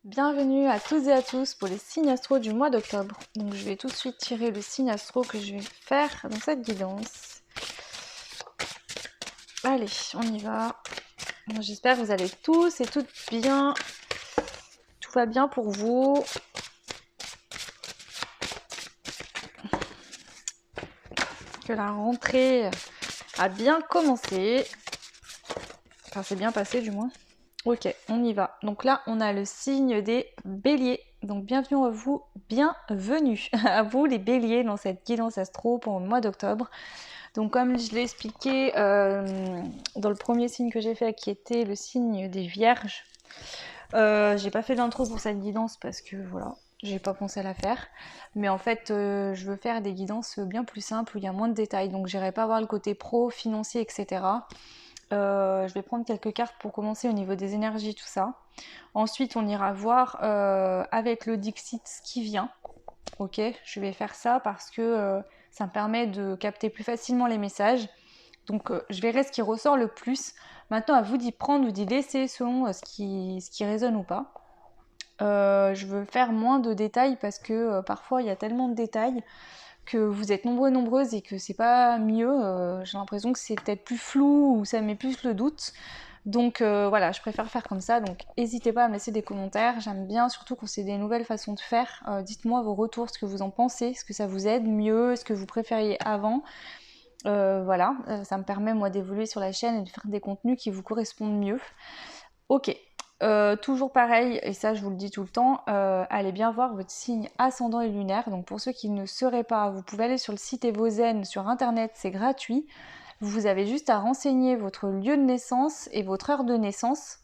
Bienvenue à toutes et à tous pour les signes astro du mois d'octobre. Donc je vais tout de suite tirer le signe astro que je vais faire dans cette guidance. Allez, on y va. J'espère que vous allez tous et toutes bien. Tout va bien pour vous. Que la rentrée a bien commencé. Enfin, c'est bien passé du moins. Ok, on y va. Donc là, on a le signe des béliers. Donc bienvenue à vous, bienvenue à vous les béliers dans cette guidance astro pour le mois d'octobre. Donc comme je l'ai expliqué dans le premier signe que j'ai fait qui était le signe des vierges, j'ai pas fait d'intro pour cette guidance parce que voilà, j'ai pas pensé à la faire. Mais en fait, je veux faire des guidances bien plus simples où il y a moins de détails. Donc j'irai pas voir le côté pro, financier, etc. Je vais prendre quelques cartes pour commencer au niveau des énergies, tout ça. Ensuite, on ira voir avec le Dixit ce qui vient. Ok, je vais faire ça parce que ça me permet de capter plus facilement les messages. Donc, je verrai ce qui ressort le plus. Maintenant, à vous d'y prendre ou d'y laisser selon ce qui résonne ou pas. Je veux faire moins de détails parce que parfois, il y a tellement de détails que vous êtes nombreux et nombreuses et que c'est pas mieux. J'ai l'impression que c'est peut-être plus flou ou ça met plus le doute. Donc voilà, je préfère faire comme ça. Donc n'hésitez pas à me laisser des commentaires. J'aime bien, surtout quand c'est des nouvelles façons de faire. Dites-moi vos retours, ce que vous en pensez. Est-ce que ça vous aide mieux? Est-ce que vous préfériez avant? Voilà, ça me permet moi d'évoluer sur la chaîne et de faire des contenus qui vous correspondent mieux. Ok, toujours pareil, et ça je vous le dis tout le temps, allez bien voir votre signe ascendant et lunaire. Donc pour ceux qui ne sauraient pas, vous pouvez aller sur le site Evozen sur internet, c'est gratuit. Vous avez juste à renseigner votre lieu de naissance et votre heure de naissance.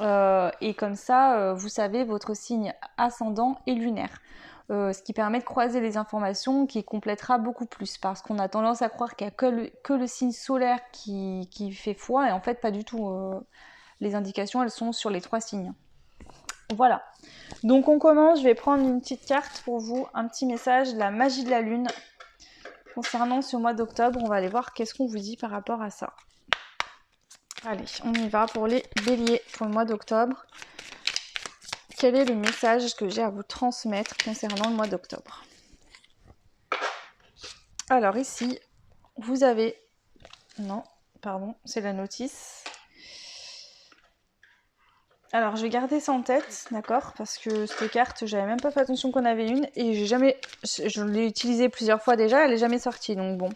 Et comme ça, vous savez votre signe ascendant et lunaire. Ce qui permet de croiser les informations, qui complétera beaucoup plus. Parce qu'on a tendance à croire qu'il n'y a que le signe solaire qui fait foi, et en fait pas du tout. Les indications, elles sont sur les 3 signes. Voilà. Donc on commence, je vais prendre une petite carte pour vous, un petit message de la magie de la lune. Concernant ce mois d'octobre, on va aller voir qu'est-ce qu'on vous dit par rapport à ça. Allez, on y va pour les béliers pour le mois d'octobre. Quel est le message que j'ai à vous transmettre concernant le mois d'octobre? Alors ici, vous avez... Non, pardon, c'est la notice. Alors je vais garder ça en tête, d'accord, parce que cette carte, j'avais même pas fait attention qu'on avait une et je l'ai utilisée plusieurs fois déjà, elle est jamais sortie, donc bon,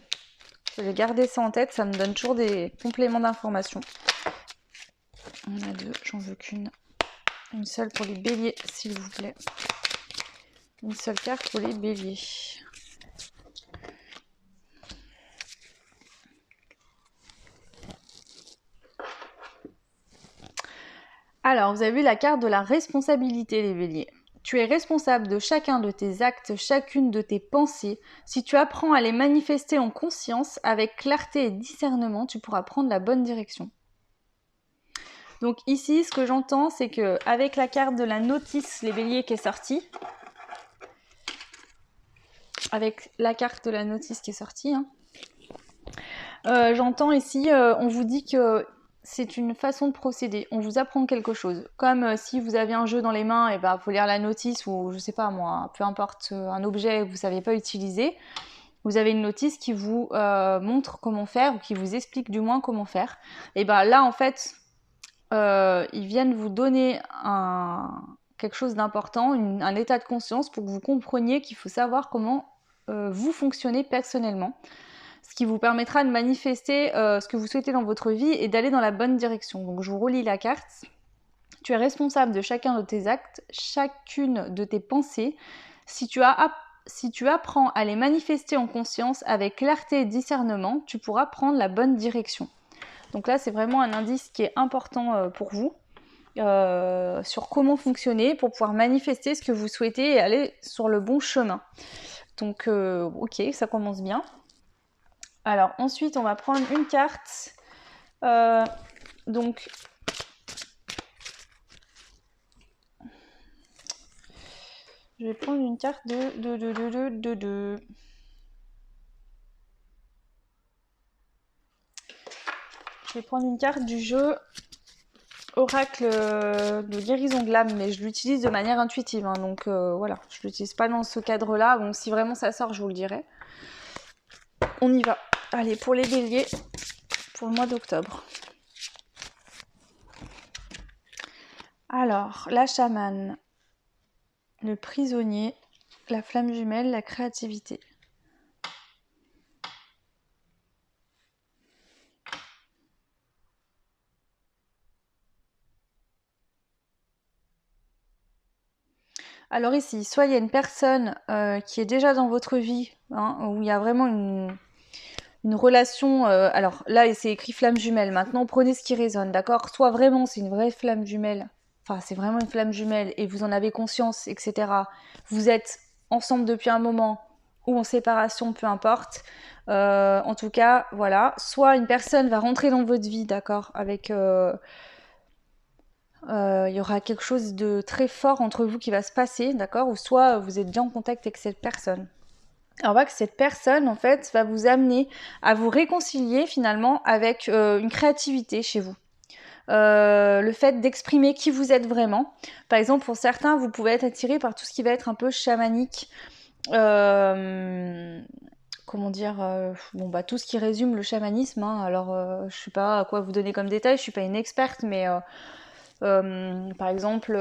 je vais garder ça en tête, ça me donne toujours des compléments d'informations. On a deux, j'en veux qu'une, une seule pour les béliers, s'il vous plaît, une seule carte pour les béliers. Alors, vous avez vu la carte de la responsabilité, les béliers. Tu es responsable de chacun de tes actes, chacune de tes pensées. Si tu apprends à les manifester en conscience, avec clarté et discernement, tu pourras prendre la bonne direction. Donc ici, ce que j'entends, c'est que avec la carte de la notice, les béliers qui est sortie, avec la carte de la notice qui est sortie, j'entends ici, on vous dit que c'est une façon de procéder. On vous apprend quelque chose. Comme si vous avez un jeu dans les mains, et ben faut lire la notice ou je sais pas moi, peu importe un objet que vous savez pas utiliser. Vous avez une notice qui vous montre comment faire ou qui vous explique du moins comment faire. Et ben là en fait, ils viennent vous donner quelque chose d'important, un état de conscience pour que vous compreniez qu'il faut savoir comment vous fonctionnez personnellement. Ce qui vous permettra de manifester ce que vous souhaitez dans votre vie et d'aller dans la bonne direction. Donc je vous relis la carte. Tu es responsable de chacun de tes actes, chacune de tes pensées. Si tu apprends à les manifester en conscience avec clarté et discernement, tu pourras prendre la bonne direction. Donc là, c'est vraiment un indice qui est important pour vous, sur comment fonctionner pour pouvoir manifester ce que vous souhaitez et aller sur le bon chemin. Donc ok, ça commence bien. Alors ensuite, on va prendre une carte. Donc, je vais prendre une carte de. Je vais prendre une carte du jeu oracle de guérison de l'âme, mais je l'utilise de manière intuitive, hein, donc voilà, je l'utilise pas dans ce cadre-là. Bon, si vraiment ça sort, je vous le dirai. On y va. Allez, pour les béliers, pour le mois d'octobre. Alors, la chamane, le prisonnier, la flamme jumelle, la créativité. Alors ici, soit il y a une personne qui est déjà dans votre vie, hein, où il y a vraiment une relation... alors là, c'est écrit flamme jumelle. Maintenant, prenez ce qui résonne, d'accord? Soit vraiment, c'est une vraie flamme jumelle. Enfin, c'est vraiment une flamme jumelle et vous en avez conscience, etc. Vous êtes ensemble depuis un moment ou en séparation, peu importe. En tout cas, voilà. Soit une personne va rentrer dans votre vie, d'accord? Avec... il y aura quelque chose de très fort entre vous qui va se passer, d'accord? Ou soit vous êtes bien en contact avec cette personne. Alors on voit que cette personne, en fait, va vous amener à vous réconcilier finalement avec une créativité chez vous. Le fait d'exprimer qui vous êtes vraiment. Par exemple, pour certains, vous pouvez être attiré par tout ce qui va être un peu chamanique. Comment dire, bon bah tout ce qui résume le chamanisme, hein. Alors je sais pas à quoi vous donner comme détail, je suis pas une experte, mais par exemple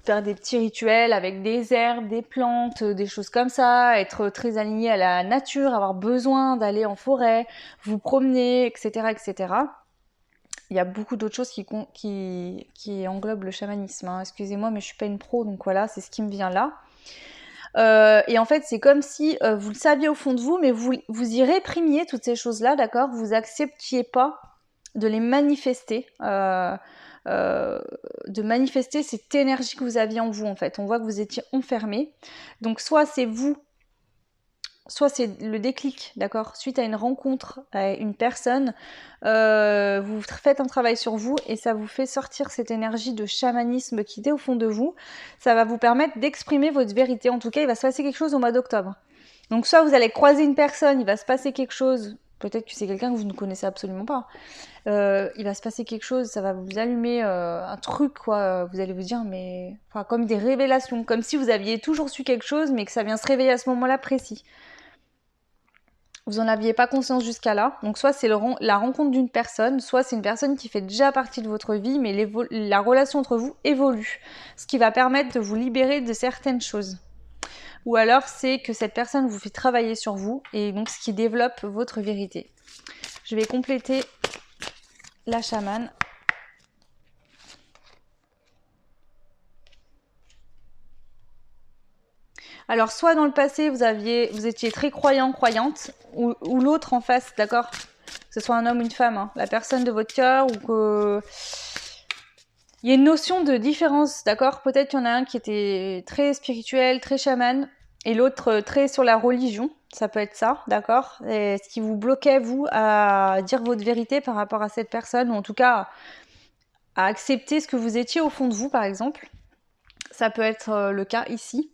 faire des petits rituels avec des herbes, des plantes, des choses comme ça, être très aligné à la nature, avoir besoin d'aller en forêt, vous promener, etc., etc. Il y a beaucoup d'autres choses qui englobent le chamanisme, hein. Excusez-moi, mais je suis pas une pro, donc voilà, c'est ce qui me vient là. Et en fait, c'est comme si vous le saviez au fond de vous, mais vous y réprimiez toutes ces choses-là, d'accord? Vous acceptiez pas de les manifester, de manifester cette énergie que vous aviez en vous, en fait. On voit que vous étiez enfermé. Donc, soit c'est vous, soit c'est le déclic, d'accord? Suite à une rencontre avec une personne, vous faites un travail sur vous et ça vous fait sortir cette énergie de chamanisme qui était au fond de vous. Ça va vous permettre d'exprimer votre vérité. En tout cas, il va se passer quelque chose au mois d'octobre. Donc, soit vous allez croiser une personne, il va se passer quelque chose. Peut-être que c'est quelqu'un que vous ne connaissez absolument pas. Il va se passer quelque chose, ça va vous allumer un truc, quoi. Vous allez vous dire, mais... Enfin, comme des révélations. Comme si vous aviez toujours su quelque chose, mais que ça vient se réveiller à ce moment-là précis. Vous n'en aviez pas conscience jusqu'à là. Donc soit c'est la rencontre d'une personne, soit c'est une personne qui fait déjà partie de votre vie, mais la relation entre vous évolue. Ce qui va permettre de vous libérer de certaines choses. Ou alors c'est que cette personne vous fait travailler sur vous, et donc ce qui développe votre vérité. Je vais compléter la chamane. Alors, soit dans le passé, vous étiez très croyant, croyante, ou l'autre en face, d'accord? Que ce soit un homme ou une femme, hein, la personne de votre cœur, ou que... Il y a une notion de différence, d'accord? Peut-être qu'il y en a un qui était très spirituel, très chaman, et l'autre très sur la religion. Ça peut être ça, d'accord? Et ce qui vous bloquait, vous, à dire votre vérité par rapport à cette personne, ou en tout cas à accepter ce que vous étiez au fond de vous, par exemple. Ça peut être le cas ici.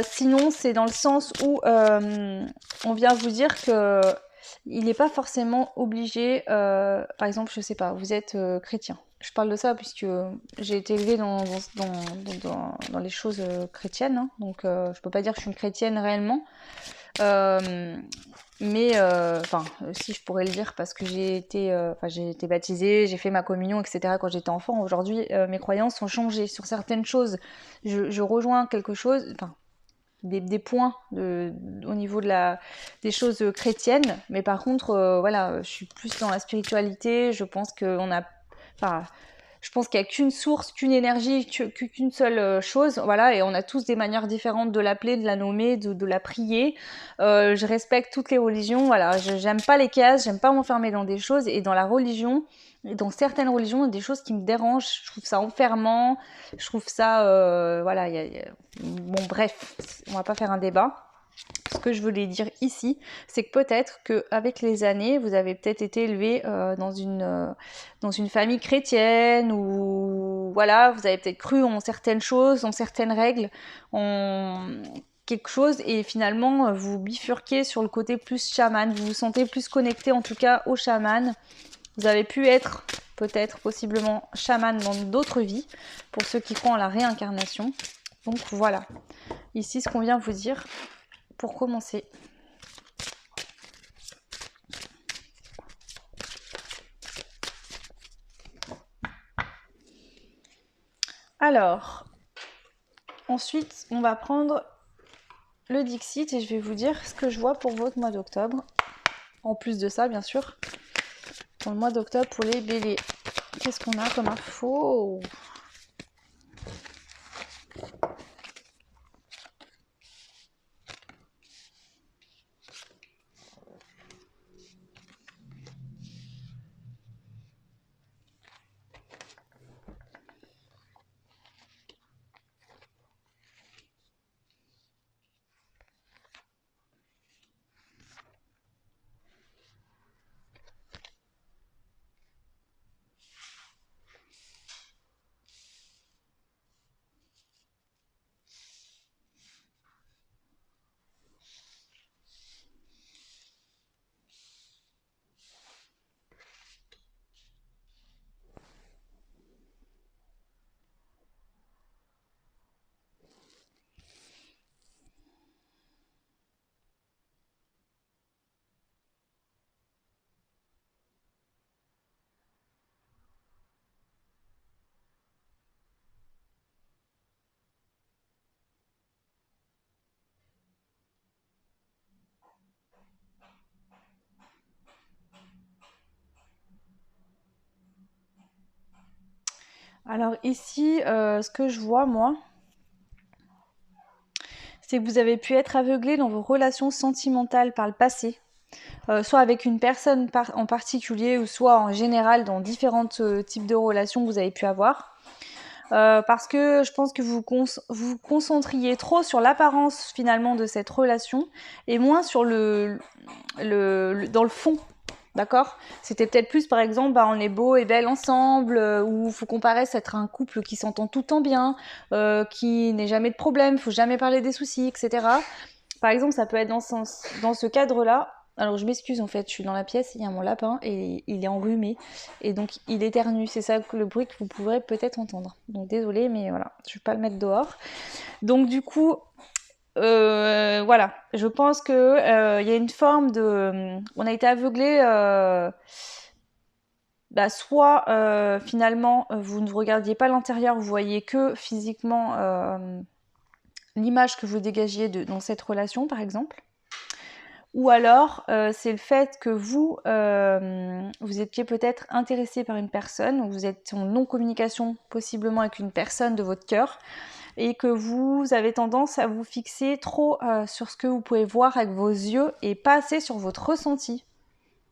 Sinon, c'est dans le sens où on vient vous dire que il n'est pas forcément obligé, par exemple, je sais pas, vous êtes chrétien. Je parle de ça puisque j'ai été élevée dans les choses chrétiennes, hein, donc je peux pas dire que je suis une chrétienne réellement. Mais si je pourrais le dire parce que j'ai été baptisée, j'ai fait ma communion, etc. quand j'étais enfant. Aujourd'hui, mes croyances ont changé sur certaines choses. Je rejoins quelque chose, des points au niveau des choses chrétiennes, mais par contre, voilà, je suis plus dans la spiritualité. Je pense je pense qu'il n'y a qu'une source, qu'une énergie, qu'une seule chose, voilà, et on a tous des manières différentes de l'appeler, de la nommer, de la prier. Je respecte toutes les religions, voilà, j'aime pas les cases, j'aime pas m'enfermer dans des choses, et dans la religion, dans certaines religions, il y a des choses qui me dérangent, je trouve ça enfermant, je trouve ça, voilà, bon bref, on va pas faire un débat. Ce que je voulais dire ici, c'est que peut-être qu'avec les années, vous avez peut-être été élevé dans une famille chrétienne, ou voilà, vous avez peut-être cru en certaines choses, en certaines règles, en quelque chose, et finalement vous bifurquez sur le côté plus chaman, vous vous sentez plus connecté en tout cas au chaman. Vous avez pu être peut-être possiblement chaman dans d'autres vies, pour ceux qui croient en la réincarnation. Donc voilà, ici ce qu'on vient vous dire pour commencer. Alors, ensuite on va prendre le Dixit et je vais vous dire ce que je vois pour votre mois d'octobre. En plus de ça, bien sûr, pour le mois d'octobre pour les béliers. Qu'est-ce qu'on a comme info? Alors ici, ce que je vois moi, c'est que vous avez pu être aveuglé dans vos relations sentimentales par le passé. Soit avec une personne en particulier ou soit en général dans différents types de relations que vous avez pu avoir. Parce que je pense que vous vous concentriez trop sur l'apparence finalement de cette relation et moins sur dans le fond. D'accord? C'était peut-être plus par exemple, bah, on est beau et belle ensemble, ou faut qu'on paraisse être un couple qui s'entend tout le temps bien, qui n'ait jamais de problème, faut jamais parler des soucis, etc. Par exemple, ça peut être dans ce cadre-là. Alors je m'excuse en fait, je suis dans la pièce, il y a mon lapin et il est enrhumé et donc il éternue, c'est ça le bruit que vous pourrez peut-être entendre. Donc désolée mais voilà, je vais pas le mettre dehors. Donc du coup, voilà, je pense que y a une forme de... On a été aveuglé, bah, soit finalement vous ne regardiez pas l'intérieur, vous voyez que physiquement l'image que vous dégagiez dans cette relation par exemple. Ou alors, c'est le fait que vous étiez peut-être intéressé par une personne, ou vous êtes en non-communication possiblement avec une personne de votre cœur, et que vous avez tendance à vous fixer trop sur ce que vous pouvez voir avec vos yeux et pas assez sur votre ressenti.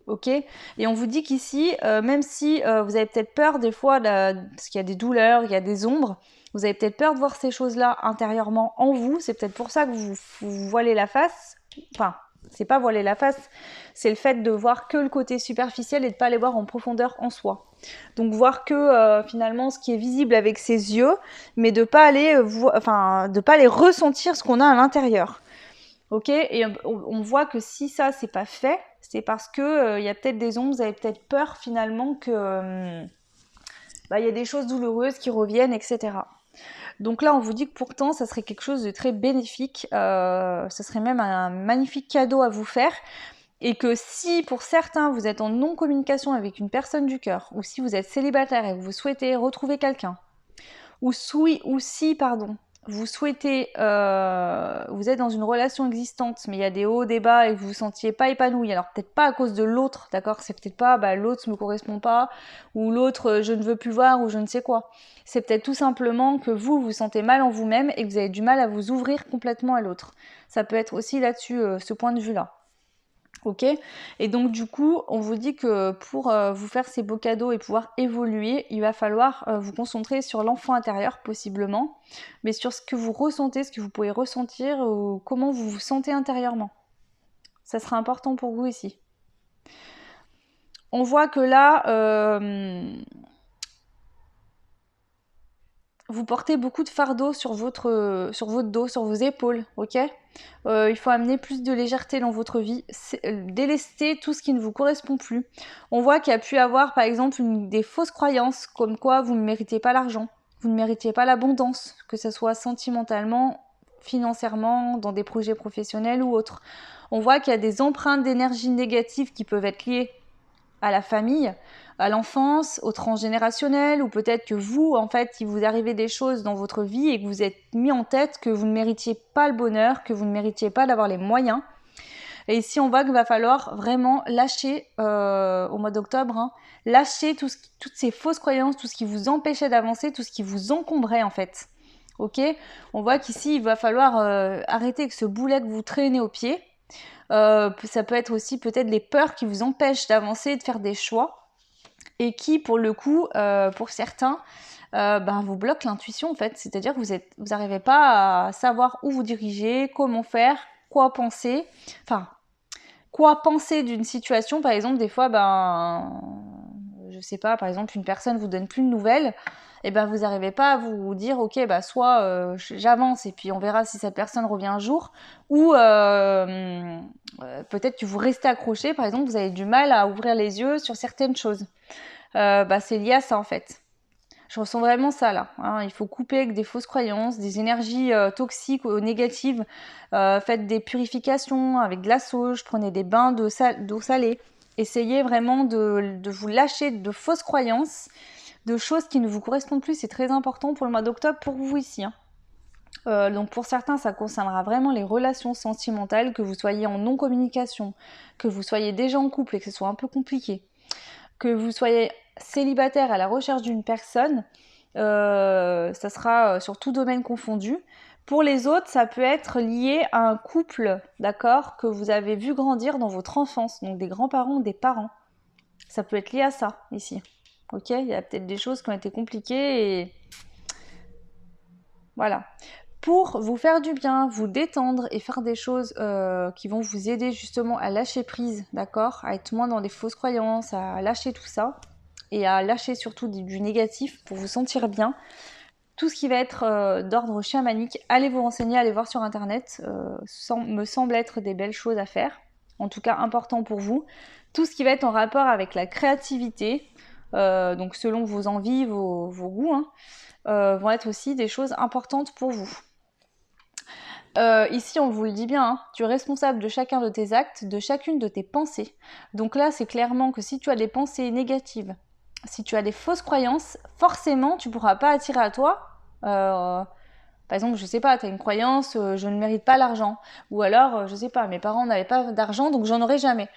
Ok? Et on vous dit qu'ici, même si vous avez peut-être peur des fois, parce qu'il y a des douleurs, il y a des ombres, vous avez peut-être peur de voir ces choses-là intérieurement en vous, c'est peut-être pour ça que vous voilez la face, enfin, c'est pas voiler la face, c'est le fait de voir que le côté superficiel et de pas aller voir en profondeur en soi. Donc voir que finalement ce qui est visible avec ses yeux, mais de pas aller de pas aller ressentir ce qu'on a à l'intérieur. Ok, et on voit que si ça c'est pas fait, c'est parce que y a peut-être des ombres, vous avez peut-être peur finalement que y a des choses douloureuses qui reviennent, etc. Donc là, on vous dit que pourtant, ça serait quelque chose de très bénéfique. Ça serait même un magnifique cadeau à vous faire. Et que si, pour certains, vous êtes en non-communication avec une personne du cœur, ou si vous êtes célibataire et que vous souhaitez retrouver quelqu'un, ou si, vous souhaitez, vous êtes dans une relation existante, mais il y a des hauts, des bas et que vous vous sentiez pas épanoui. Alors peut-être pas à cause de l'autre, d'accord? C'est peut-être pas, l'autre me correspond pas, ou l'autre je ne veux plus voir, ou je ne sais quoi. C'est peut-être tout simplement que vous vous sentez mal en vous-même et que vous avez du mal à vous ouvrir complètement à l'autre. Ça peut être aussi là-dessus, ce point de vue-là. Ok, et donc du coup, on vous dit que pour vous faire ces beaux cadeaux et pouvoir évoluer, il va falloir vous concentrer sur l'enfant intérieur possiblement, mais sur ce que vous ressentez, ce que vous pouvez ressentir ou comment vous vous sentez intérieurement. Ça sera important pour vous ici. On voit que là, vous portez beaucoup de fardeau sur votre dos, sur vos épaules, ok? Il faut amener plus de légèreté dans votre vie, délester tout ce qui ne vous correspond plus. On voit qu'il y a pu avoir par exemple des fausses croyances comme quoi vous ne méritez pas l'argent, vous ne méritez pas l'abondance, que ce soit sentimentalement, financièrement, dans des projets professionnels ou autres. On voit qu'il y a des empreintes d'énergie négative qui peuvent être liées à la famille, à l'enfance, au transgénérationnel, ou peut-être que vous, en fait, il vous arrivait des choses dans votre vie et que vous êtes mis en tête que vous ne méritiez pas le bonheur, que vous ne méritiez pas d'avoir les moyens. Et ici, on voit qu'il va falloir vraiment lâcher, au mois d'octobre, hein, lâcher toutes ces fausses croyances, tout ce qui vous empêchait d'avancer, tout ce qui vous encombrait, en fait. Ok? On voit qu'ici, il va falloir arrêter avec ce boulet que vous traînez au pied. Ça peut être aussi peut-être les peurs qui vous empêchent d'avancer et de faire des choix et qui, pour le coup, pour certains, vous bloquent l'intuition en fait. C'est-à-dire que vous n'arrivez pas à savoir où vous diriger, comment faire, quoi penser. Enfin, quoi penser d'une situation. Par exemple, des fois, je sais pas, par exemple, une personne vous donne plus de nouvelles. Et vous n'arrivez pas à vous dire, ok, soit j'avance et puis on verra si cette personne revient un jour, ou peut-être que vous restez accroché, par exemple, vous avez du mal à ouvrir les yeux sur certaines choses. C'est lié à ça en fait. Je ressens vraiment ça là. Hein. Il faut couper avec des fausses croyances, des énergies toxiques ou négatives. Faites des purifications avec de la sauge, prenez des bains d'eau salée. Essayez vraiment de vous lâcher de fausses croyances, de choses qui ne vous correspondent plus. C'est très important pour le mois d'octobre pour vous ici. Hein. Donc pour certains, ça concernera vraiment les relations sentimentales, que vous soyez en non-communication, que vous soyez déjà en couple et que ce soit un peu compliqué, que vous soyez célibataire à la recherche d'une personne, ça sera sur tout domaine confondu. Pour les autres, ça peut être lié à un couple, d'accord, que vous avez vu grandir dans votre enfance, donc des grands-parents ou des parents. Ça peut être lié à ça, ici. Ok, il y a peut-être des choses qui ont été compliquées et... Voilà. Pour vous faire du bien, vous détendre et faire des choses qui vont vous aider justement à lâcher prise, d'accord, à être moins dans des fausses croyances, à lâcher tout ça et à lâcher surtout du négatif pour vous sentir bien. Tout ce qui va être d'ordre chamanique, allez vous renseigner, allez voir sur internet, me semble être des belles choses à faire, en tout cas important pour vous. Tout ce qui va être en rapport avec la créativité, donc selon vos envies, vos goûts, hein, vont être aussi des choses importantes pour vous. Ici, on vous le dit bien, hein, tu es responsable de chacun de tes actes, de chacune de tes pensées. Donc là, c'est clairement que si tu as des pensées négatives, si tu as des fausses croyances, forcément, tu ne pourras pas attirer à toi. Par exemple, je sais pas, tu as une croyance, je ne mérite pas l'argent. Ou alors, je sais pas, mes parents n'avaient pas d'argent, donc j'en aurai jamais.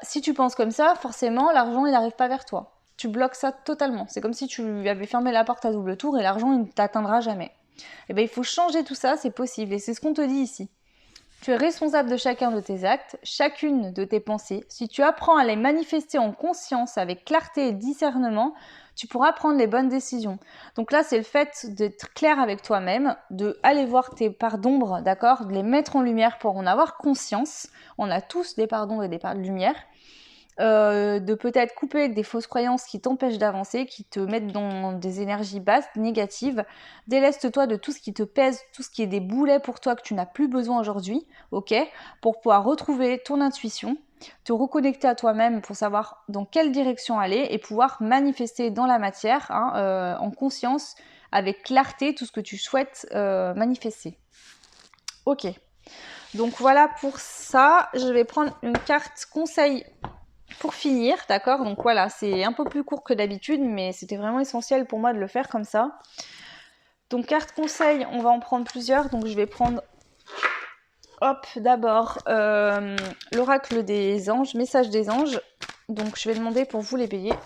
Si tu penses comme ça, forcément, l'argent, il n'arrive pas vers toi. Tu bloques ça totalement. C'est comme si tu avais fermé la porte à double tour et l'argent, il ne t'atteindra jamais. Il faut changer tout ça, c'est possible. Et c'est ce qu'on te dit ici. Tu es responsable de chacun de tes actes, chacune de tes pensées. Si tu apprends à les manifester en conscience, avec clarté et discernement, tu pourras prendre les bonnes décisions. Donc là, c'est le fait d'être clair avec toi-même, d'aller voir tes parts d'ombre, d'accord, de les mettre en lumière pour en avoir conscience. On a tous des parts d'ombre et des parts de lumière. De peut-être couper avec des fausses croyances qui t'empêchent d'avancer, qui te mettent dans des énergies basses, négatives. Déleste-toi de tout ce qui te pèse, tout ce qui est des boulets pour toi que tu n'as plus besoin aujourd'hui, ok, pour pouvoir retrouver ton intuition, te reconnecter à toi-même pour savoir dans quelle direction aller et pouvoir manifester dans la matière, en conscience, avec clarté, tout ce que tu souhaites manifester. Ok, donc voilà pour ça. Je vais prendre une carte conseil pour finir, d'accord, donc voilà, c'est un peu plus court que d'habitude, mais c'était vraiment essentiel pour moi de le faire comme ça. Donc carte conseil, on va en prendre plusieurs, donc je vais prendre, hop, d'abord l'oracle des anges, message des anges. Donc je vais demander pour vous les béliers,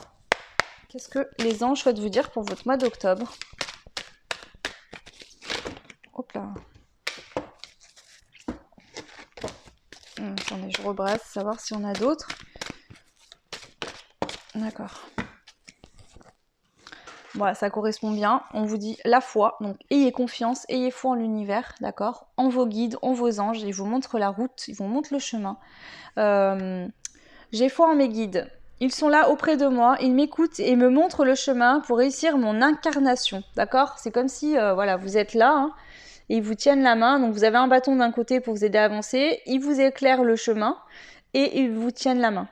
qu'est-ce que les anges souhaitent vous dire pour votre mois d'octobre. Hop là. Attendez, je rebrasse, savoir si on a d'autres. D'accord. Voilà, ça correspond bien. On vous dit la foi, donc ayez confiance, ayez foi en l'univers, d'accord, en vos guides, en vos anges, ils vous montrent la route, ils vous montrent le chemin. J'ai foi en mes guides, Ils sont là auprès de moi, ils m'écoutent et me montrent le chemin pour réussir mon incarnation, d'accord? C'est comme si, voilà, vous êtes là, hein, et ils vous tiennent la main, donc vous avez un bâton d'un côté pour vous aider à avancer, ils vous éclairent le chemin et ils vous tiennent la main,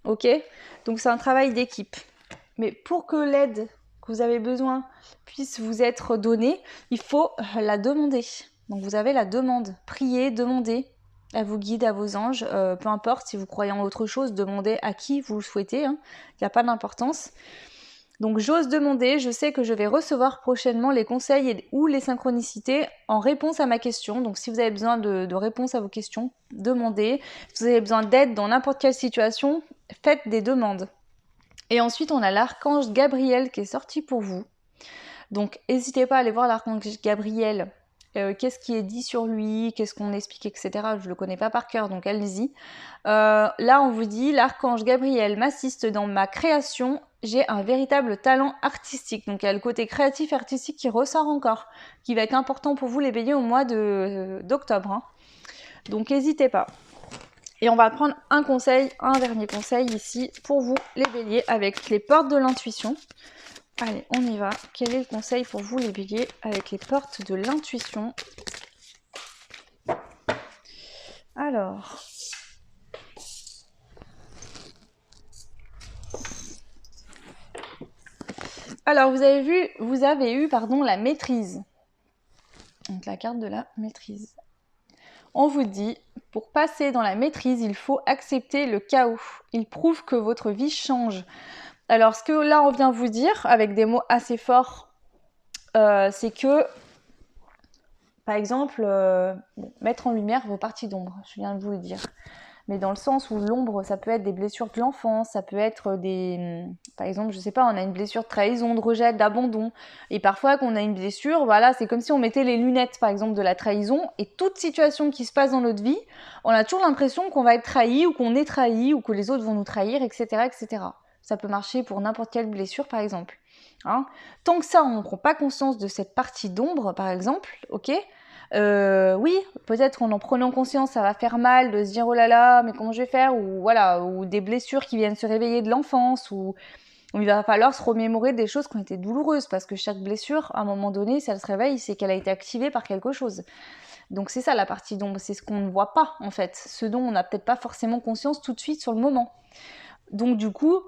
ok? Donc c'est un travail d'équipe. Mais pour que l'aide que vous avez besoin puisse vous être donnée, il faut la demander. Donc vous avez la demande, priez, demandez à vos guides, à vos anges, peu importe si vous croyez en autre chose, demandez à qui vous le souhaitez, hein. Il n'y a pas d'importance. Donc j'ose demander, je sais que je vais recevoir prochainement les conseils ou les synchronicités en réponse à ma question. Donc si vous avez besoin de réponses à vos questions, demandez. Si vous avez besoin d'aide dans n'importe quelle situation, faites des demandes. Et ensuite on a l'archange Gabriel qui est sorti pour vous. Donc n'hésitez pas à aller voir l'archange Gabriel. Qu'est-ce qui est dit sur lui, qu'est-ce qu'on explique, etc. Je ne le connais pas par cœur, donc allez-y. Là, on vous dit, l'archange Gabriel m'assiste dans ma création. J'ai un véritable talent artistique. Donc, il y a le côté créatif et artistique qui ressort encore, qui va être important pour vous, les béliers, au mois d'octobre. Hein. Donc, n'hésitez pas. Et on va prendre un conseil, un dernier conseil ici, pour vous, les béliers, avec les portes de l'intuition. Allez, on y va. Quel est le conseil pour vous, les béliers, avec les portes de l'intuition? Alors... Alors, vous avez eu la maîtrise. Donc, la carte de la maîtrise. On vous dit, pour passer dans la maîtrise, il faut accepter le chaos. Il prouve que votre vie change. Alors, ce que là, on vient vous dire, avec des mots assez forts, c'est que, par exemple, mettre en lumière vos parties d'ombre. Je viens de vous le dire. Mais dans le sens où l'ombre, ça peut être des blessures de l'enfance, ça peut être des... Par exemple, je sais pas, on a une blessure de trahison, de rejet, d'abandon. Et parfois, quand on a une blessure, voilà, c'est comme si on mettait les lunettes, par exemple, de la trahison. Et toute situation qui se passe dans notre vie, on a toujours l'impression qu'on va être trahi, ou qu'on est trahi, ou que les autres vont nous trahir, etc., etc. Ça peut marcher pour n'importe quelle blessure, par exemple. Hein. Tant que ça, on ne prend pas conscience de cette partie d'ombre, par exemple, ok ? Oui, peut-être en prenant conscience, ça va faire mal de se dire oh là là, mais comment je vais faire, ou voilà, ou des blessures qui viennent se réveiller de l'enfance, ou il va falloir se remémorer des choses qui ont été douloureuses, parce que chaque blessure, à un moment donné, si elle se réveille, c'est qu'elle a été activée par quelque chose. Donc c'est ça la partie d'ombre, c'est ce qu'on ne voit pas en fait, ce dont on n'a peut-être pas forcément conscience tout de suite sur le moment. Donc du coup,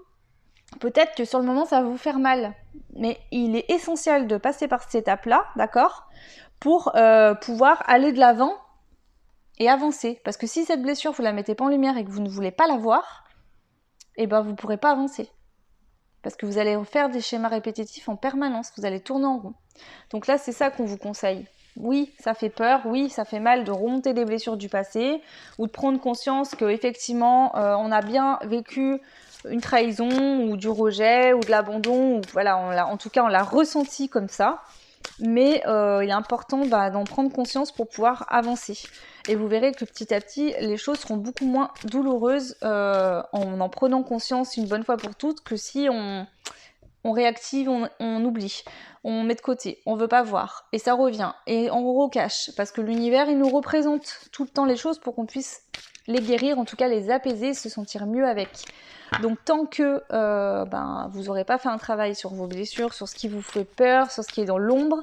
peut-être que sur le moment ça va vous faire mal, mais il est essentiel de passer par cette étape-là, d'accord ? Pour pouvoir aller de l'avant et avancer. Parce que si cette blessure, vous la mettez pas en lumière et que vous ne voulez pas la voir, eh ben vous ne pourrez pas avancer. Parce que vous allez faire des schémas répétitifs en permanence, vous allez tourner en rond. Donc là, c'est ça qu'on vous conseille. Oui, ça fait peur, oui, ça fait mal de remonter des blessures du passé, ou de prendre conscience qu'effectivement, on a bien vécu une trahison, ou du rejet, ou de l'abandon, ou voilà, en tout cas, on l'a ressenti comme ça. Mais il est important d'en prendre conscience pour pouvoir avancer. Et vous verrez que petit à petit, les choses seront beaucoup moins douloureuses en prenant conscience une bonne fois pour toutes que si on réactive, on oublie, on met de côté, on veut pas voir. Et ça revient, et on recache. Parce que l'univers, il nous représente tout le temps les choses pour qu'on puisse les guérir, en tout cas les apaiser, se sentir mieux avec. Donc tant que vous n'aurez pas fait un travail sur vos blessures, sur ce qui vous fait peur, sur ce qui est dans l'ombre,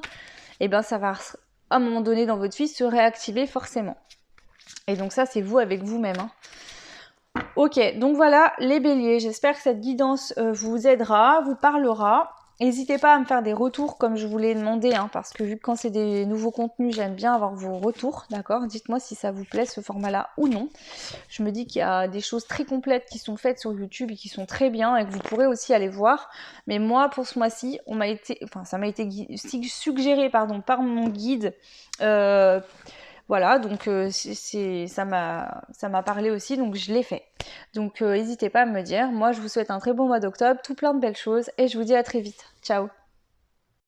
et ben ça va à un moment donné dans votre vie se réactiver forcément. Et donc ça c'est vous avec vous-même. Hein. Ok, donc voilà les béliers, j'espère que cette guidance vous aidera, vous parlera. N'hésitez pas à me faire des retours comme je vous l'ai demandé, hein, parce que vu que quand c'est des nouveaux contenus, j'aime bien avoir vos retours, d'accord ? Dites-moi si ça vous plaît ce format-là ou non. Je me dis qu'il y a des choses très complètes qui sont faites sur YouTube et qui sont très bien et que vous pourrez aussi aller voir. Mais moi, pour ce mois-ci, ça m'a été suggéré par mon guide. Voilà, donc ça m'a parlé aussi, donc je l'ai fait. Donc n'hésitez pas à me dire. Moi, je vous souhaite un très bon mois d'octobre, tout plein de belles choses, et je vous dis à très vite. Ciao!